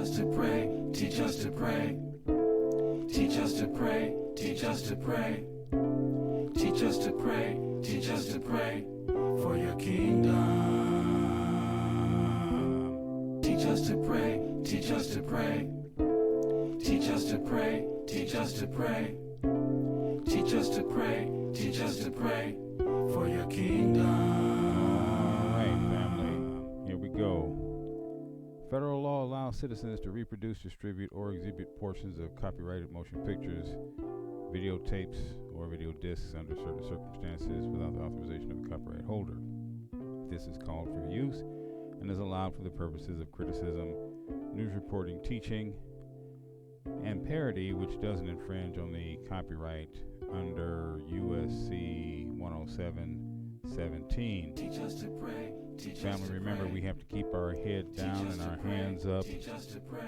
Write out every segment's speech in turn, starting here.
us to pray, teach us to pray. Teach us to pray, teach us to pray. Teach us to pray, teach us to pray for your kingdom. Teach us to pray, teach us to pray. Teach us to pray, teach us to pray. Teach us to pray, teach us to pray for your kingdom. All right, family, here we go. Federal law allows citizens to reproduce, distribute, or exhibit portions of copyrighted motion pictures, videotapes, or video discs under certain circumstances without the authorization of the copyright holder. This is called for use and is allowed for the purposes of criticism, news reporting, teaching, and parody, which doesn't infringe on the copyright under USC 107:17. Teach us to pray. Family, remember, we have to keep our head down and our hands up.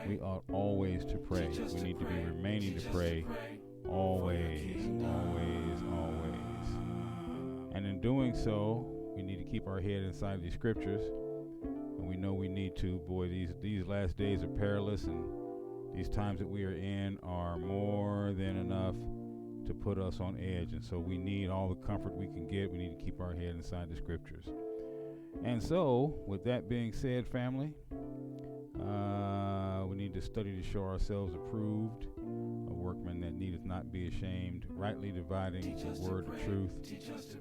We ought always to pray. We need to be remaining to pray always, always, always. And in doing so, we need to keep our head inside these scriptures. And we know we need to. Boy, these last days are perilous, and these times that we are in are more than enough to put us on edge. And so we need all the comfort we can get. We need to keep our head inside the scriptures. And so, with that being said, family, we need to study to show ourselves approved, a workman that needeth not be ashamed, rightly dividing the word of truth,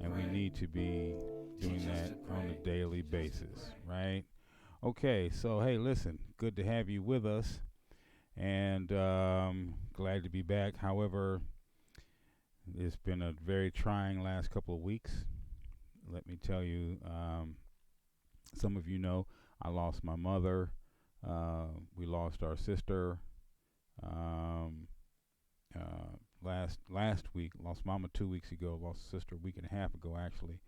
and we need to be doing that on a daily basis, right? Okay, so hey, listen, good to have you with us, and glad to be back. However, it's been a very trying last couple of weeks. Let me tell you, some of you know I lost my mother. We lost our sister last week. Lost Mama 2 weeks ago. Lost sister a week and a half ago, actually.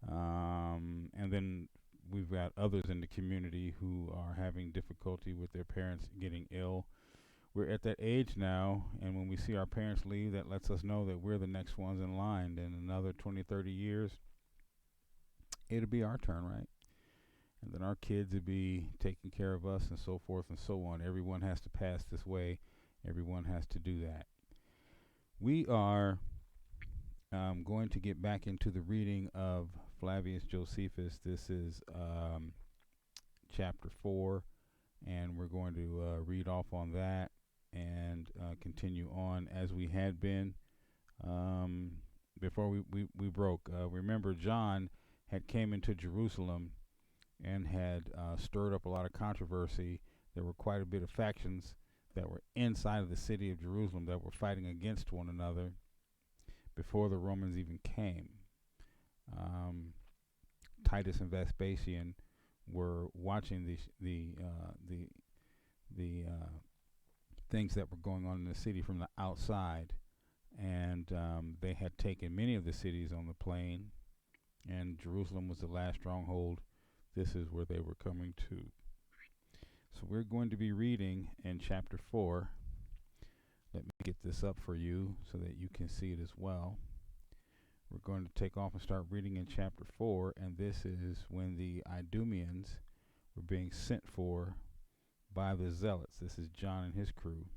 And then we've got others in the community who are having difficulty with their parents getting ill. We're at that age now, and when we see our parents leave, that lets us know that we're the next ones in line. In another 20, 30 years, it'll be our turn, right? And then our kids will be taking care of us, and so forth and so on. Everyone has to pass this way. Everyone has to do that. We are going to get back into the reading of Flavius Josephus. This is chapter 4, and we're going to read off on that and continue on as we had been before we broke. Remember, John had came into Jerusalem and had stirred up a lot of controversy. There were quite a bit of factions that were inside of the city of Jerusalem that were fighting against one another before the Romans even came. Titus and Vespasian were watching the things that were going on in the city from the outside, and they had taken many of the cities on the plain, and Jerusalem was the last stronghold. This is where they were coming to. So we're going to be reading in chapter 4. Let me get this up for you so that you can see it as well. We're going to take off and start reading in chapter 4, and this is when the Idumeans were being sent for by the Zealots. This is John and his crew.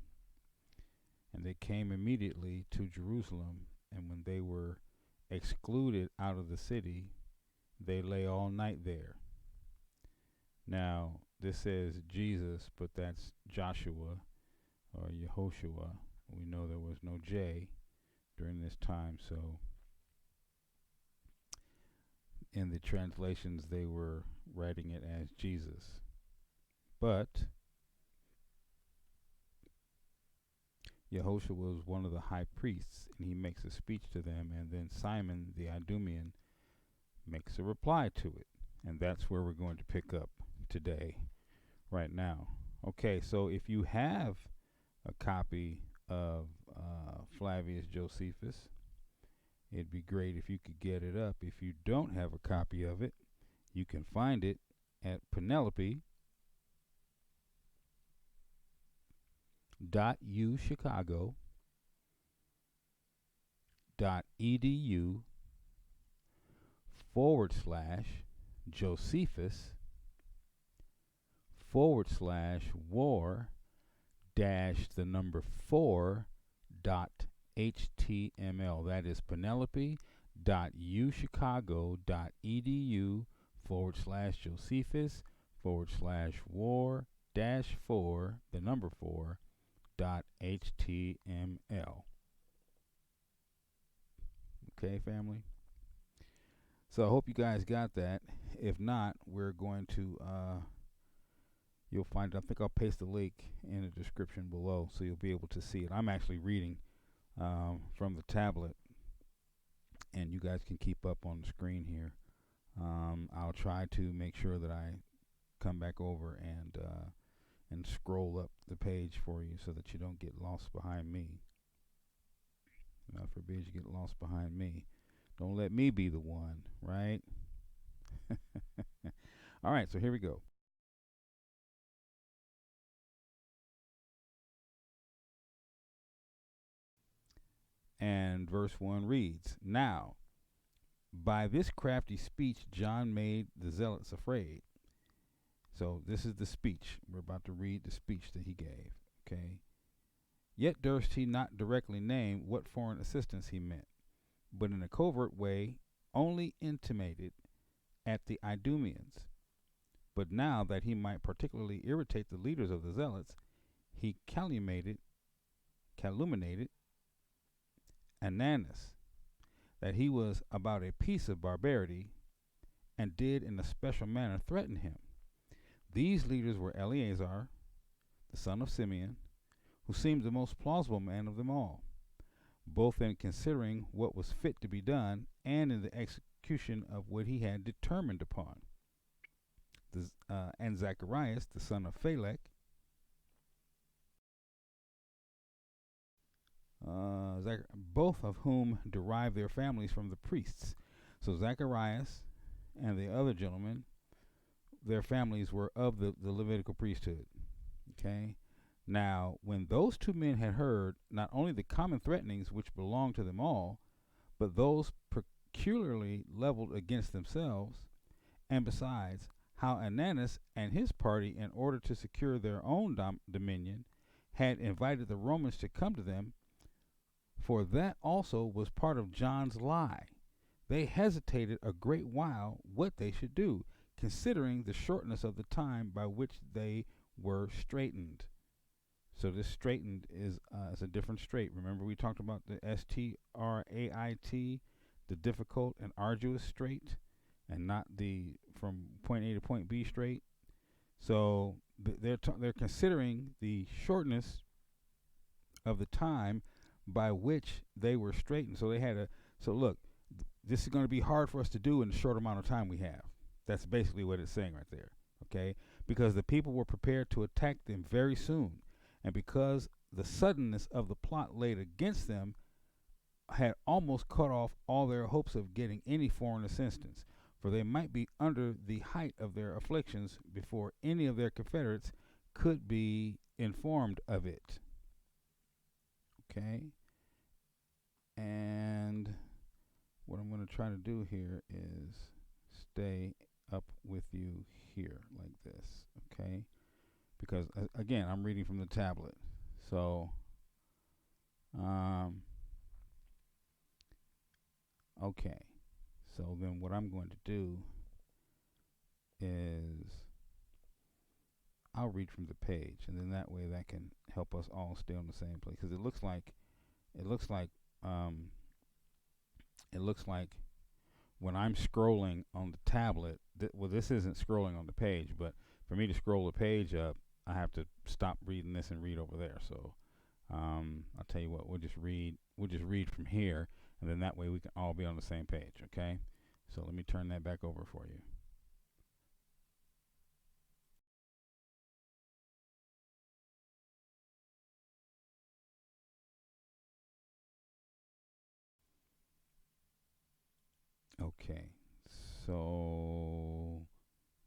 And they came immediately to Jerusalem, and when they were excluded out of the city, they lay all night there. Now, this says Jesus, but that's Joshua or Yehoshua. We know there was no J during this time, so in the translations they were writing it as Jesus. But Yehoshua was one of the high priests, and he makes a speech to them, and then Simon the Idumean makes a reply to it. And that's where we're going to pick up today, right now. Okay, so if you have a copy of Flavius Josephus, it'd be great if you could get it up. If you don't have a copy of it, you can find it at penelope.uchicago.edu/Josephus/war dash the number 4 dot html. That is penelope.uchicago.edu/Josephus/war dash 4 the number 4 dot html. Okay, family. So I hope you guys got that. If not, we're going to you'll find it. I think I'll paste the link in the description below so you'll be able to see it. I'm actually reading from the tablet, and you guys can keep up on the screen here. I'll try to make sure that I come back over and scroll up the page for you so that you don't get lost behind me. God forbid you get lost behind me. Don't let me be the one, right? All right, so here we go. And verse 1 reads, "Now, by this crafty speech, John made the zealots afraid." So this is the speech. We're about to read the speech that he gave. Okay. "Yet durst he not directly name what foreign assistance he meant, but in a covert way only intimated at the Idumeans. But now that he might particularly irritate the leaders of the zealots, he calumniated Ananus, that he was about a piece of barbarity, and did in a special manner threaten him. These leaders were Eleazar, the son of Simeon, who seemed the most plausible man of them all, both in considering what was fit to be done and in the execution of what he had determined upon. And Zacharias, the son of Phalec, both of whom derived their families from the priests. So Zacharias and the other gentleman, their families were of the Levitical priesthood. Okay. Now, when those two men had heard not only the common threatenings which belonged to them all, but those peculiarly leveled against themselves, and besides, how Ananus and his party, in order to secure their own dominion, had invited the Romans to come to them, for that also was part of John's lie, they hesitated a great while what they should do, considering the shortness of the time by which they were straitened." So this straitened is a different strait. Remember we talked about the strait, the difficult and arduous strait, and not the from point A to point B straight. So they're considering the shortness of the time by which they were straitened. So they had so look, this is going to be hard for us to do in the short amount of time we have. That's basically what it's saying right there. Okay, because the people were prepared to attack them very soon, and because the suddenness of the plot laid against them had almost cut off all their hopes of getting any foreign assistance, for they might be under the height of their afflictions before any of their confederates could be informed of it. Okay, and what I'm going to try to do here is stay up with you here like this, okay? Because again, I'm reading from the tablet. So okay. So then what I'm going to do is I'll read from the page, and then that way that can help us all stay on the same place, because it looks like when I'm scrolling on the tablet, well, this isn't scrolling on the page, but for me to scroll the page up, I have to stop reading this and read over there. So I'll tell you what, we'll just read from here, and then that way we can all be on the same page. Okay, so let me turn that back over for you. Okay, so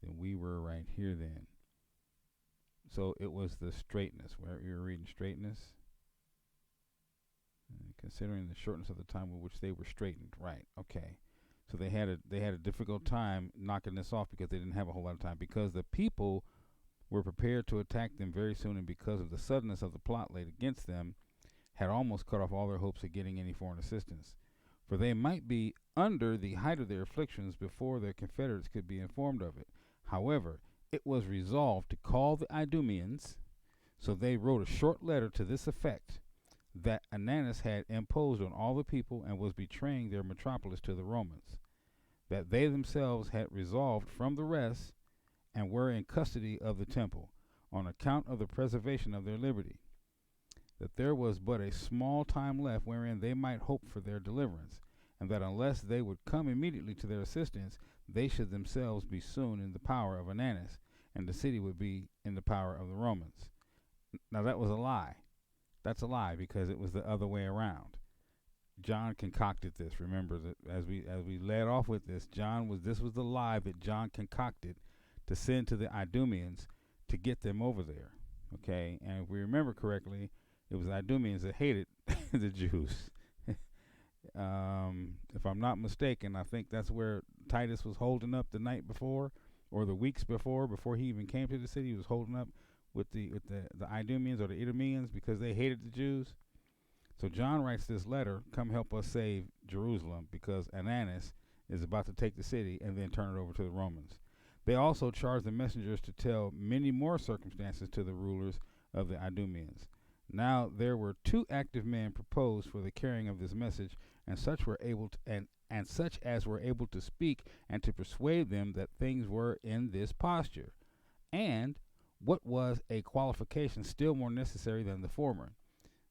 then we were right here then. So it was the straightness, where you were reading straightness, considering the shortness of the time with which they were straightened. Right. Okay. So they had a difficult time knocking this off because they didn't have a whole lot of time, because the people were prepared to attack them very soon, and because of the suddenness of the plot laid against them, had almost cut off all their hopes of getting any foreign assistance. For they might be under the height of their afflictions before their confederates could be informed of it. However, it was resolved to call the Idumeans, so they wrote a short letter to this effect, that Ananus had imposed on all the people and was betraying their metropolis to the Romans, that they themselves had resolved from the rest and were in custody of the temple, on account of the preservation of their liberty, that there was but a small time left wherein they might hope for their deliverance, and that unless they would come immediately to their assistance, they should themselves be soon in the power of Ananus, and the city would be in the power of the Romans. Now that was a lie. That's a lie, because it was the other way around. John concocted this. Remember that as we led off with this, this was the lie that John concocted to send to the Idumeans to get them over there. Okay, and if we remember correctly, it was Idumeans that hated the Jews. If I'm not mistaken, I think that's where Titus was holding up the night before, or the weeks before he even came to the city. He was holding up with the Idumeans or the Idumeans because they hated the Jews. So John writes this letter, come help us save Jerusalem, because Ananus is about to take the city and then turn it over to the Romans. They also charged the messengers to tell many more circumstances to the rulers of the Idumeans. Now there were 2 active men proposed for the carrying of this message, and such were able to, and such as were able to speak and to persuade them that things were in this posture. And what was a qualification still more necessary than the former,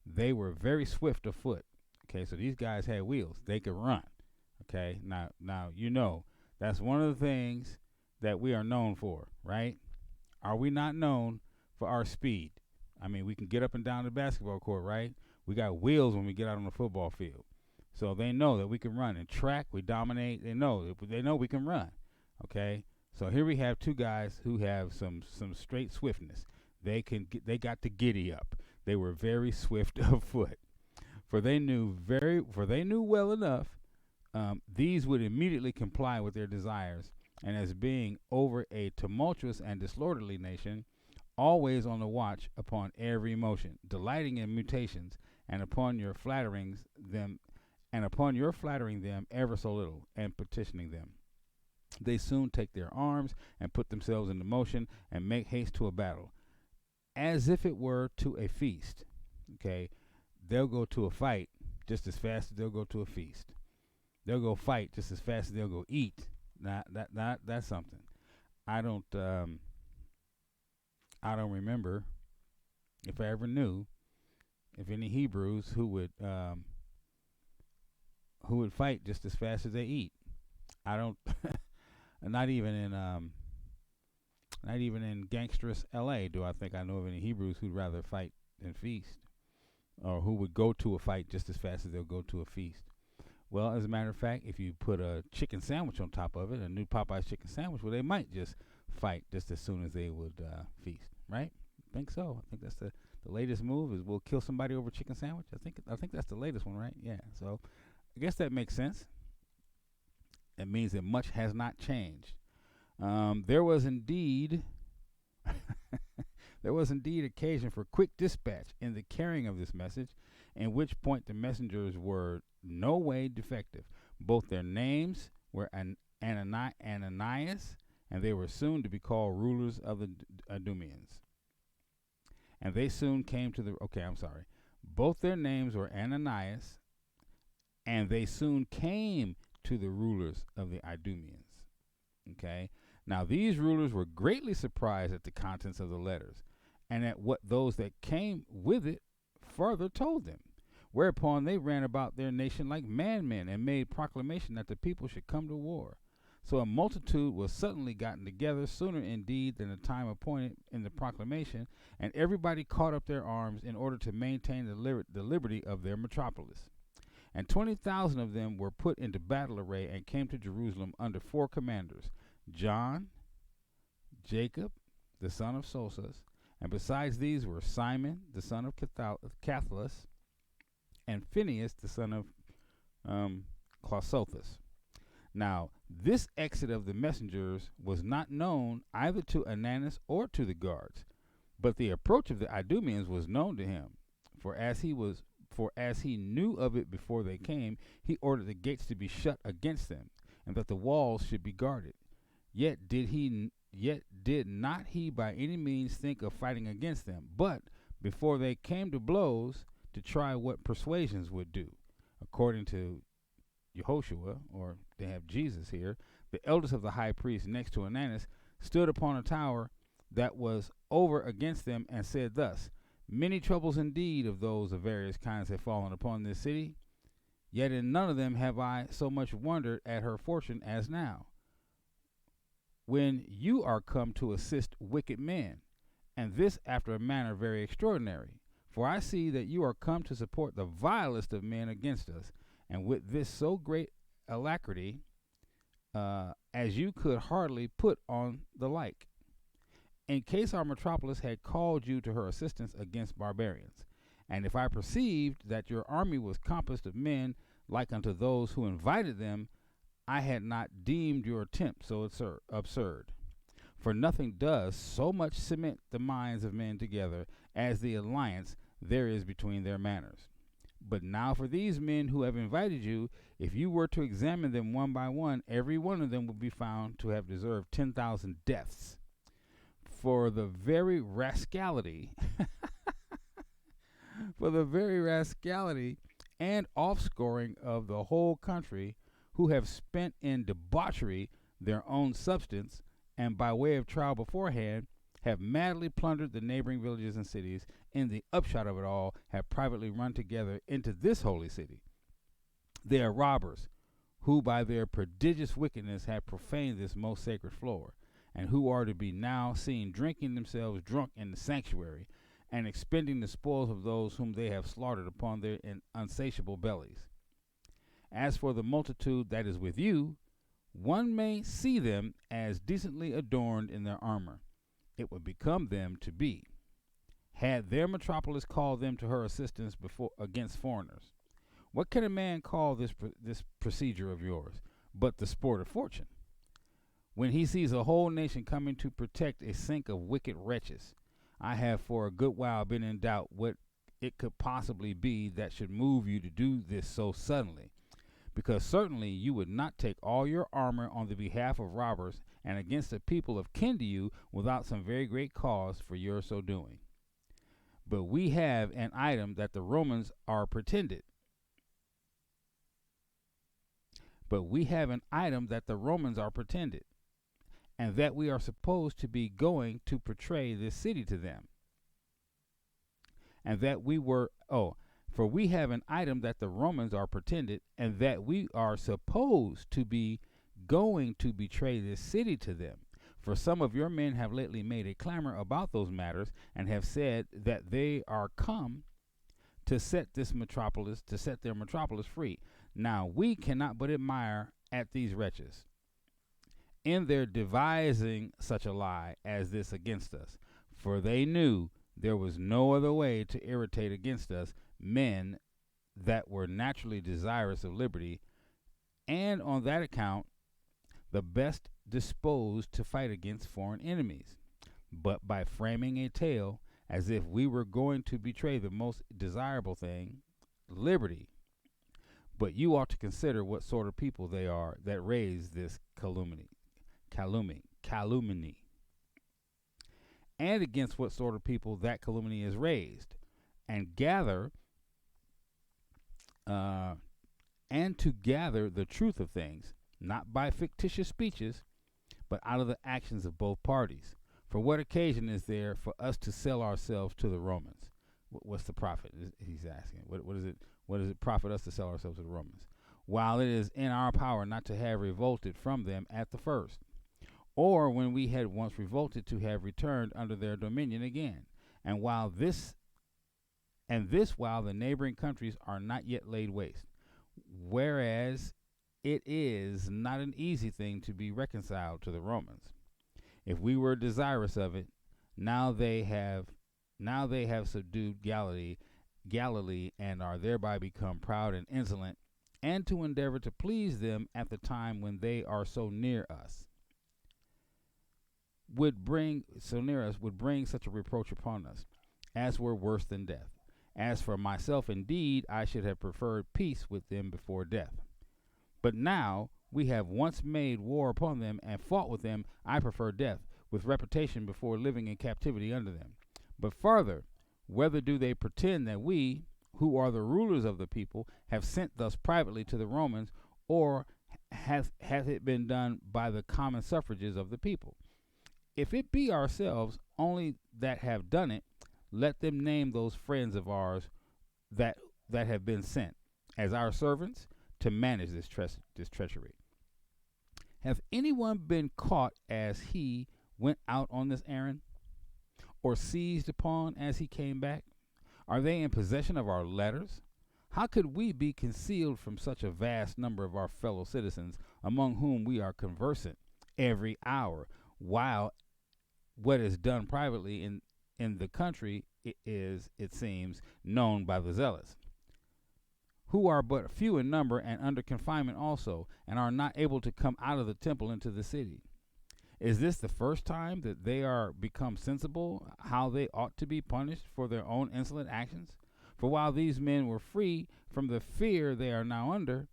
they were very swift of foot. Okay, so these guys had wheels; they could run. Okay, now that's one of the things that we are known for, right? Are we not known for our speed? I mean, we can get up and down the basketball court, right? We got wheels when we get out on the football field. So they know that we can run. In track, we dominate. They know we can run. Okay? So here we have 2 guys who have some straight swiftness. They got to giddy up. They were very swift of foot. For they knew well enough these would immediately comply with their desires, and as being over a tumultuous and disorderly nation, always on the watch upon every motion, delighting in mutations, and upon your flattering them ever so little, and petitioning them, they soon take their arms and put themselves into motion and make haste to a battle, as if it were to a feast. Okay, they'll go to a fight just as fast as they'll go to a feast. They'll go fight just as fast as they'll go eat. That's something. I don't remember if I ever knew if any Hebrews who would fight just as fast as they eat. I don't. Not even in gangsterous L.A. do I think I know of any Hebrews who'd rather fight than feast, or who would go to a fight just as fast as they'll go to a feast. Well, as a matter of fact, if you put a chicken sandwich on top of it, a new Popeye's chicken sandwich, well, they might just fight just as soon as they would feast, right? I think so. I think that's the latest move is we'll kill somebody over a chicken sandwich. I think that's the latest one, right? Yeah. So I guess that makes sense. It means that much has not changed. There was indeed occasion for quick dispatch in the carrying of this message, in which point the messengers were no way defective. Both their names were Ananias, and they were soon to be called rulers of the Idumeans. And they soon came to the. Okay, I'm sorry. Both their names were Ananias, and they soon came to the rulers of the Idumeans. Okay. Now these rulers were greatly surprised at the contents of the letters, and at what those that came with it further told them. Whereupon they ran about their nation like madmen, and made proclamation that the people should come to war. So a multitude was suddenly gotten together, sooner indeed than the time appointed in the proclamation, and everybody caught up their arms in order to maintain the liberty of their metropolis. And 20,000 of them were put into battle array, and came to Jerusalem under 4 commanders, John, Jacob, the son of Sosas, and besides these were Simon, the son of Cathalus, and Phineas, the son of Chlosopus. Now, this exit of the messengers was not known either to Ananus or to the guards, but the approach of the Idumeans was known to him. For as he knew of it before they came, he ordered the gates to be shut against them, and that the walls should be guarded. Yet did not he by any means think of fighting against them, but before they came to blows, to try what persuasions would do. According to Yehoshua, or they have Jesus here, the eldest of the high priests next to Ananus stood upon a tower that was over against them, and said thus, Many troubles indeed of those of various kinds have fallen upon this city, yet in none of them have I so much wondered at her fortune as now, when you are come to assist wicked men, and this after a manner very extraordinary. For I see that you are come to support the vilest of men against us, and with this so great alacrity, as you could hardly put on the like, in case our metropolis had called you to her assistance against barbarians. And if I perceived that your army was compassed of men like unto those who invited them, I had not deemed your attempt so absurd. For nothing does so much cement the minds of men together as the alliance there is between their manners. But now for these men who have invited you, if you were to examine them one by one, every one of them would be found to have deserved 10,000 deaths. For the very rascality, and offscoring of the whole country, who have spent in debauchery their own substance, and by way of trial beforehand, have madly plundered the neighboring villages and cities, in the upshot of it all, have privately run together into this holy city. They are robbers, who by their prodigious wickedness have profaned this most sacred floor, and who are to be now seen drinking themselves drunk in the sanctuary, and expending the spoils of those whom they have slaughtered upon their unsatiable bellies. As for the multitude that is with you, one may see them as decently adorned in their armor. It would become them to be, had their metropolis called them to her assistance against foreigners. What can a man call this procedure of yours but the sport of fortune? When he sees a whole nation coming to protect a sink of wicked wretches, I have for a good while been in doubt what it could possibly be that should move you to do this so suddenly, because certainly you would not take all your armor on the behalf of robbers and against a people of kin to you without some very great cause for your so doing. But we have an item that the Romans are pretended. And that we are supposed to be going to portray this city to them. For we have an item that the Romans are pretended, and that we are supposed to be going to betray this city to them. For some of your men have lately made a clamor about those matters, and have said that they are come to set their metropolis free. Now we cannot but admire at these wretches in their devising such a lie as this against us, for they knew there was no other way to irritate against us men that were naturally desirous of liberty, and on that account the best disposed to fight against foreign enemies, but by framing a tale as if we were going to betray the most desirable thing, liberty. But you ought to consider what sort of people they are that raise this calumny, and against what sort of people that calumny is raised, and to gather the truth of things, not by fictitious speeches, but out of the actions of both parties. For what occasion is there for us to sell ourselves to the Romans? What's the profit? He's asking. What does it profit us to sell ourselves to the Romans, while it is in our power not to have revolted from them at the first, or when we had once revolted to have returned under their dominion again, and while the neighboring countries are not yet laid waste, whereas it is not an easy thing to be reconciled to the Romans. If we were desirous of it, now they have subdued Galilee, and are thereby become proud and insolent, and to endeavor to please them at the time when they are so near us, would bring such a reproach upon us, as were worse than death. As for myself, indeed, I should have preferred peace with them before death. But now we have once made war upon them and fought with them, I prefer death, with reputation before living in captivity under them. But farther, whether do they pretend that we, who are the rulers of the people, have sent thus privately to the Romans, or hath it been done by the common suffrages of the people? If it be ourselves only that have done it, let them name those friends of ours that have been sent as our servants to manage this treachery. Hath anyone been caught as he went out on this errand, or seized upon as he came back? Are they in possession of our letters? How could we be concealed from such a vast number of our fellow citizens, among whom we are conversant every hour, while what is done privately in the country is, it seems, known by the zealous, who are but few in number and under confinement also, and are not able to come out of the temple into the city? Is this the first time that they are become sensible how they ought to be punished for their own insolent actions? For while these men were free from the fear they are now under,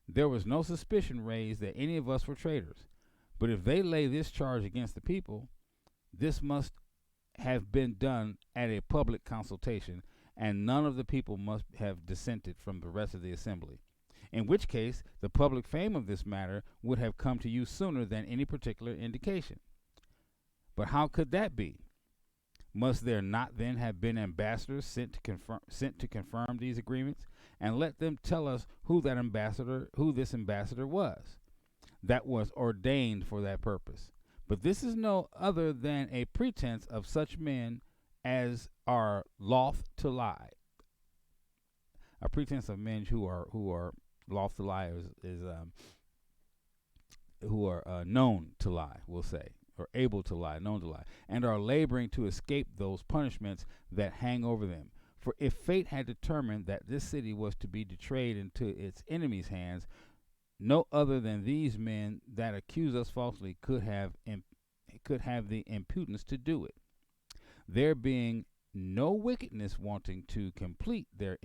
there was no suspicion raised that any of us were traitors. But if they lay this charge against the people, this must have been done at a public consultation, and none of the people must have dissented from the rest of the assembly, in which case the public fame of this matter would have come to you sooner than any particular indication. But how could that be? Must there not then have been ambassadors sent to confirm these agreements, and let them tell us who this ambassador was, that was ordained for that purpose? But this is no other than a pretense of such men as are loth to lie. A pretense of men who are loth to lie is who are known to lie, we'll say, or able to lie, known to lie, and are laboring to escape those punishments that hang over them. For if fate had determined that this city was to be betrayed into its enemies' hands, no other than these men that accuse us falsely could have the impudence to do it, there being no wickedness wanting to complete their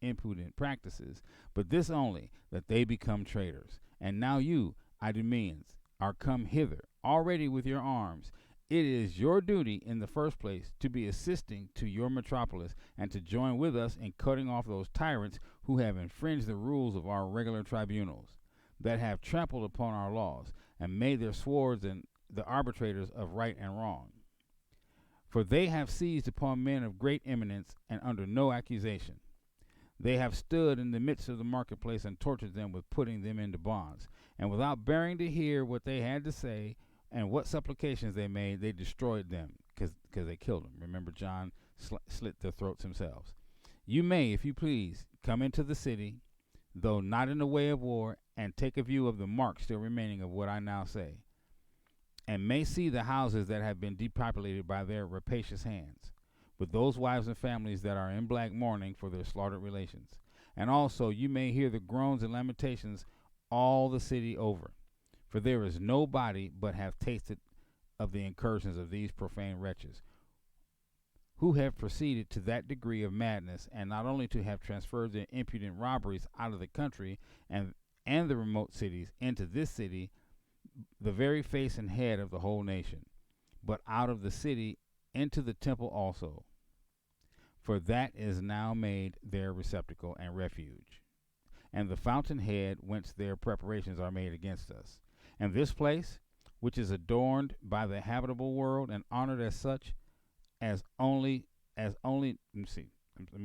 impudent practices, but this only, that they become traitors. And now you, Idumeans, are come hither already with your arms. It is your duty in the first place to be assisting to your metropolis, and to join with us in cutting off those tyrants who have infringed the rules of our regular tribunals, that have trampled upon our laws, and made their swords and the arbitrators of right and wrong. For they have seized upon men of great eminence and under no accusation. They have stood in the midst of the marketplace and tortured them with putting them into bonds. And without bearing to hear what they had to say and what supplications they made, they destroyed them, because they killed them. Remember, John slit their throats themselves. You may, if you please, come into the city, though not in the way of war, and take a view of the mark still remaining of what I now say, and may see the houses that have been depopulated by their rapacious hands, with those wives and families that are in black mourning for their slaughtered relations. And also you may hear the groans and lamentations all the city over, for there is nobody but have tasted of the incursions of these profane wretches, who have proceeded to that degree of madness, and not only to have transferred their impudent robberies out of the country and the remote cities into this city, the very face and head of the whole nation, but out of the city into the temple also, for that is now made their receptacle and refuge, and the fountainhead whence their preparations are made against us. And this place, which is adorned by the habitable world and honored as such, let me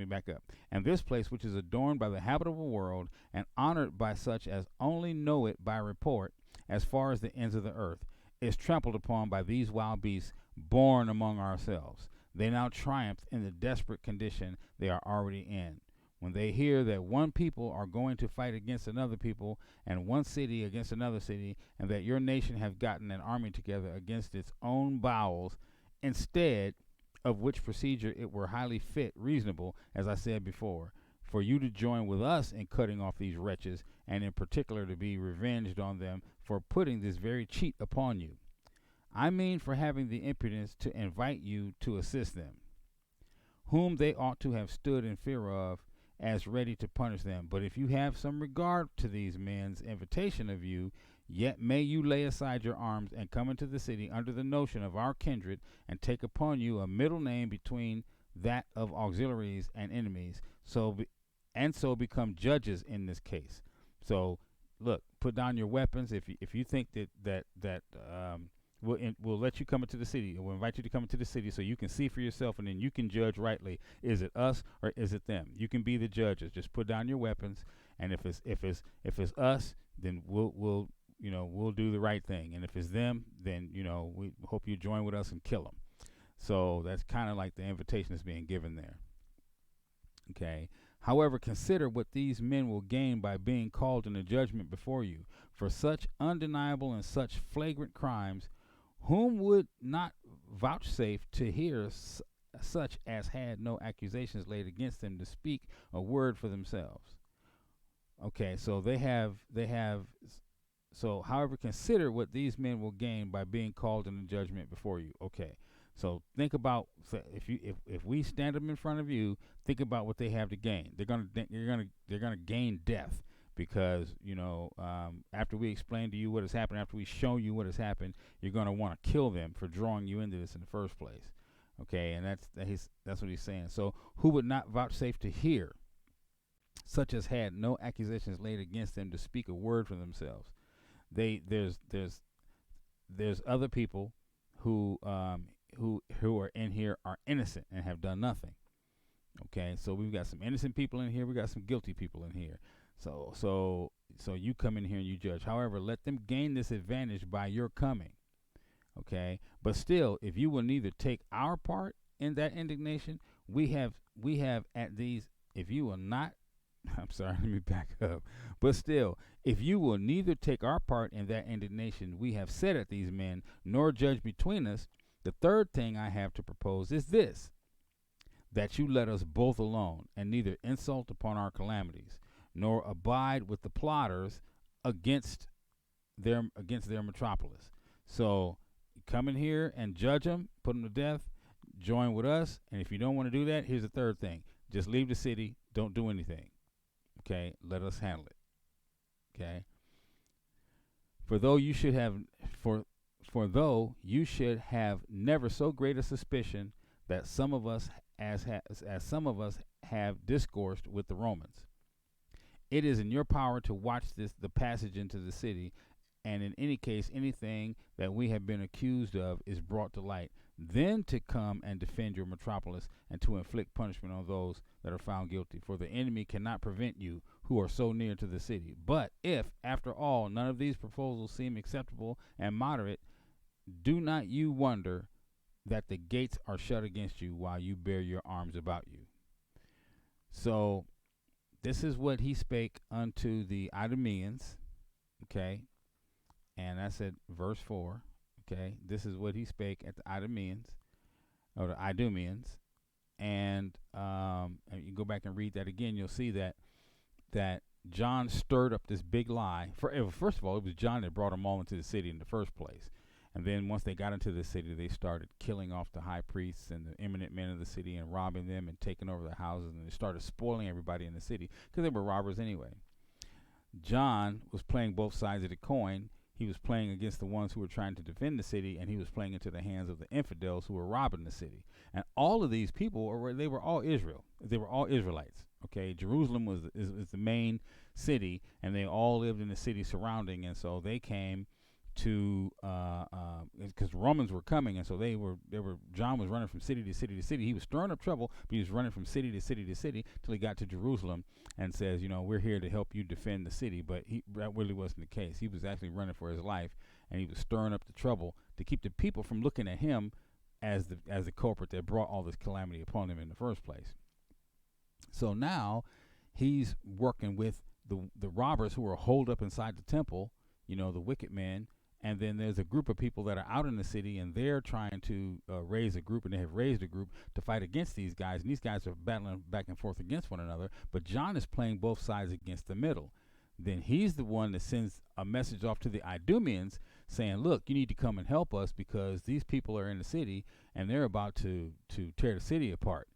back up. And this place, which is adorned by the habitable world and honored by such as only know it by report, as far as the ends of the earth, is trampled upon by these wild beasts born among ourselves. They now triumph in the desperate condition they are already in, when they hear that one people are going to fight against another people, and one city against another city, and that your nation have gotten an army together against its own bowels, instead of which procedure it were highly reasonable, as I said before, for you to join with us in cutting off these wretches, and in particular to be revenged on them for putting this very cheat upon you. I mean, for having the impudence to invite you to assist them, whom they ought to have stood in fear of, as ready to punish them. But if you have some regard to these men's invitation of you, yet may you lay aside your arms and come into the city under the notion of our kindred, and take upon you a middle name between that of auxiliaries and enemies, so become judges in this case. So, look, put down your weapons. If you think that we'll let you come into the city. We'll invite you to come into the city so you can see for yourself, and then you can judge rightly. Is it us or is it them? You can be the judges. Just put down your weapons, and if it's us, then we'll do the right thing. And if it's them, then we hope you join with us and kill them. So that's kind of like the invitation that's being given there. Okay. However, consider what these men will gain by being called in a judgment before you for such undeniable and such flagrant crimes. Whom would not vouchsafe to hear such as had no accusations laid against them to speak a word for themselves? Okay, so they have. So, however, consider what these men will gain by being called in a judgment before you. Okay, so think about if we stand them in front of you, think about what they have to gain. They're gonna gain death. Because, after we explain to you what has happened, after we show you what has happened, you're going to want to kill them for drawing you into this in the first place. Okay, and that's what he's saying. So who would not vouchsafe to hear, such as had no accusations laid against them to speak a word for themselves? There's other people who are in here are innocent and have done nothing. Okay, so we've got some innocent people in here. We got some guilty people in here. So you come in here and you judge. However, let them gain this advantage by your coming. Okay, but still, if you will neither take our part in that indignation, we have at these. If you will not, I'm sorry, let me back up. But still, if you will neither take our part in that indignation, we have said at these men, nor judge between us. The third thing I have to propose is this: that you let us both alone, and neither insult upon our calamities, nor abide with the plotters against their metropolis. So come in here and judge them, put them to death, join with us, and if you don't want to do that, here's the third thing: just leave the city, don't do anything. Okay, let us handle it. Okay. For though you should have never so great a suspicion that some of us as some of us have discoursed with the Romans. It is in your power to watch the passage into the city, and in any case, anything that we have been accused of is brought to light. Then to come and defend your metropolis, and to inflict punishment on those that are found guilty. For the enemy cannot prevent you, who are so near to the city. But if, after all, none of these proposals seem acceptable and moderate, do not you wonder that the gates are shut against you while you bear your arms about you. So this is what he spake unto the Idumeans, okay, and that's at verse 4, okay. This is what he spake at the Idumeans, or the Idumeans, and you go back and read that again, you'll see that John stirred up this big lie. First of all, it was John that brought them all into the city in the first place. And then once they got into the city, they started killing off the high priests and the eminent men of the city and robbing them and taking over their houses. And they started spoiling everybody in the city because they were robbers anyway. John was playing both sides of the coin. He was playing against the ones who were trying to defend the city, and he was playing into the hands of the infidels who were robbing the city. And all of these people, they were all Israel. They were all Israelites. Okay, Jerusalem is the main city, and they all lived in the city surrounding. And so they came to because Romans were coming, and so John was running from city to city to city. He was stirring up trouble, but he was running from city to city to city till he got to Jerusalem and says, we're here to help you defend the city. But that really wasn't the case. He was actually running for his life, and he was stirring up the trouble to keep the people from looking at him as the culprit that brought all this calamity upon him in the first place. So now he's working with the robbers who are holed up inside the temple, the wicked men, And then there's a group of people that are out in the city, and they're trying to raise a group, and they have raised a group to fight against these guys. And these guys are battling back and forth against one another. But John is playing both sides against the middle. Then he's the one that sends a message off to the Idumeans saying, look, you need to come and help us because these people are in the city, and they're about to tear the city apart.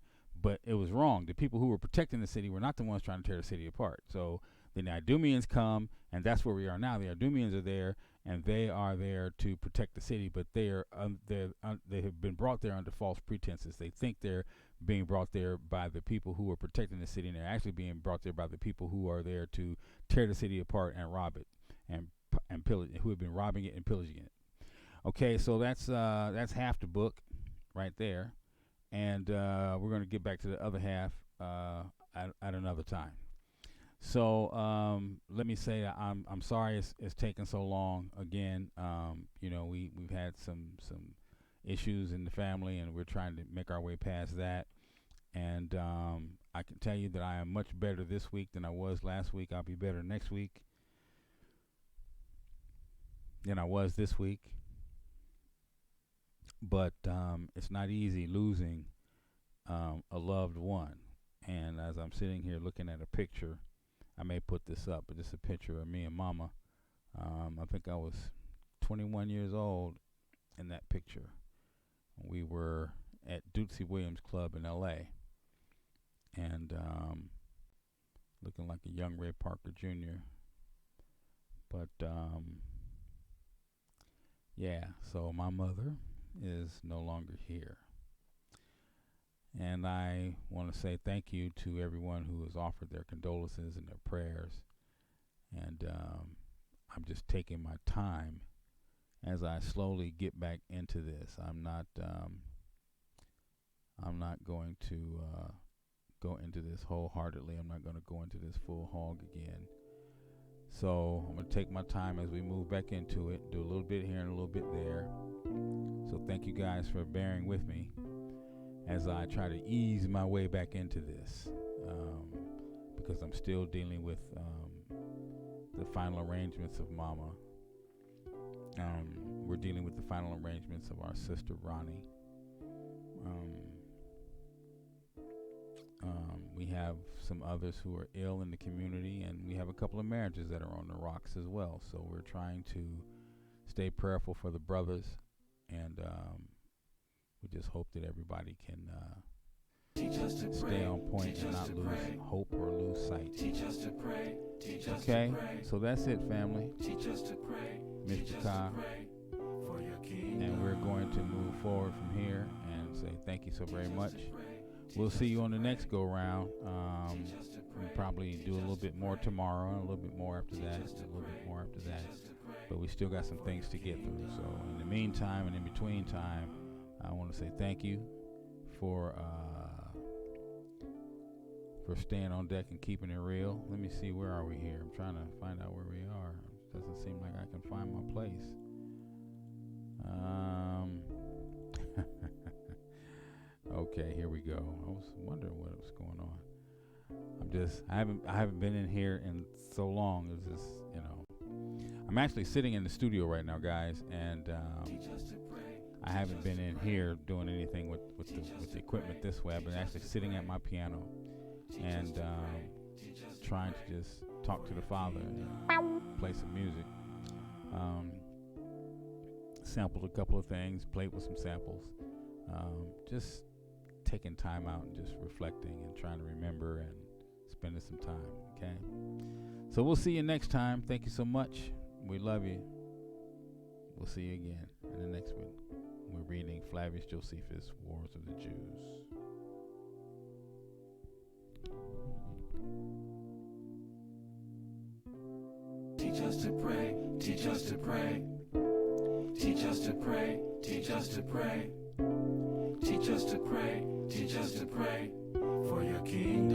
But it was wrong. The people who were protecting the city were not the ones trying to tear the city apart. So then the Idumeans come, and that's where we are now. The Idumeans are there, and they are there to protect the city, but they have been brought there under false pretenses. They think they're being brought there by the people who are protecting the city, and they're actually being brought there by the people who are there to tear the city apart and rob it and pillage, who have been robbing it and pillaging it. Okay, so that's half the book right there, and we're going to get back to the other half at another time. So let me say I'm sorry it's taken so long. Again, we've had some issues in the family, and we're trying to make our way past that. And I can tell you that I am much better this week than I was last week. I'll be better next week than I was this week. But it's not easy losing a loved one. And as I'm sitting here looking at a picture, I may put this up, but it's a picture of me and Mama. I think I was 21 years old in that picture. We were at Dootsy Williams Club in L.A. and looking like a young Ray Parker Jr. But so my mother is no longer here. And I want to say thank you to everyone who has offered their condolences and their prayers. And I'm just taking my time as I slowly get back into this. I'm not going to go into this wholeheartedly. I'm not going to go into this full hog again. So I'm going to take my time as we move back into it, do a little bit here and a little bit there. So thank you guys for bearing with me as I try to ease my way back into this, because I'm still dealing with the final arrangements of Mama. We're dealing with the final arrangements of our sister Ronnie. We have some others who are ill in the community, and we have a couple of marriages that are on the rocks as well. So we're trying to stay prayerful for the brothers, and we just hope that everybody can stay on point and not lose hope or lose sight. Okay, so that's it, family. Mr. Ka. And we're going to move forward from here and say thank you so very much. We'll see you on the next go-round. We'll probably do a little bit more tomorrow, and a little bit more after that, and a little bit more after that. But we still got some things to get through. So in the meantime and in between time, I want to say thank you for staying on deck and keeping it real. Let me see, where are we here? I'm trying to find out where we are. It doesn't seem like I can find my place. Okay, here we go. I was wondering what was going on. I haven't been in here in so long. It's just, I'm actually sitting in the studio right now, guys, and I haven't been in here doing anything with the equipment this way. I've been actually sitting at my piano and trying to just talk to the Father and play some music. Sampled a couple of things, played with some samples, just taking time out and just reflecting and trying to remember and spending some time. Okay, so we'll see you next time. Thank you so much. We love you. We'll see you again in the next one. We're reading Flavius Josephus, Wars of the Jews. Teach us to pray, teach us to pray. Teach us to pray, teach us to pray. Teach us to pray, teach us to pray. For your kingdom.